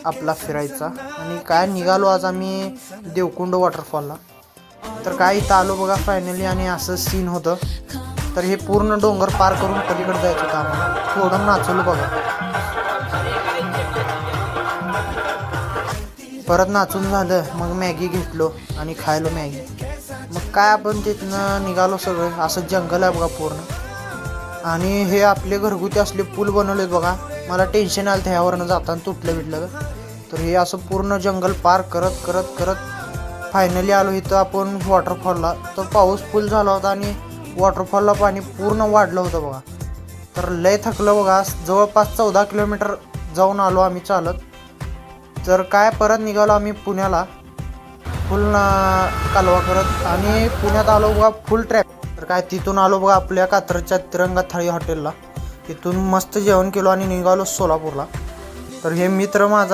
आपला फिरायचा आणि काय निघालो आज आम्ही देवकुंड वॉटरफॉलला. तर काय इथं आलो बघा फायनली आणि असं सीन होतं. तर हे पूर्ण डोंगर पार करून पलीकडे जायचं होतं आम्हाला. थोडं नाचवलं बघा. परत नाचून झालं मग मॅगी घेतलो आणि खायलो मॅगी. मग काय आपण तिथनं निघालो सगळं. असं जंगल आहे बघा पूर्ण. आणि हे आपले घरगुती असले पूल बनवलेत बघा. मला टेन्शन आलं ह्यावरनं जाताना तुटलं बिटलं. तर हे असं पूर्ण जंगल पार करत करत करत फायनली आलो इथं आपण वॉटरफॉलला. तर पाऊस फुल झाला होता आणि वॉटरफॉलला पाणी पूर्ण वाढलं होतं बघा. तर लय थकलं बघा. जवळपास 14 किलोमीटर जाऊन आलो आम्ही चालत. तर काय परत निघालो आम्ही पुण्याला फुल कालवा करत आणि पुण्यात आलो बघा फुल ट्रॅक. तर काय तिथून आलो बघा आपल्या कात्रजच्या तिरंगा थाळी हॉटेलला. तिथून मस्त जेवण केलो आणि निघालो सोलापूरला. तर हे मित्र माझा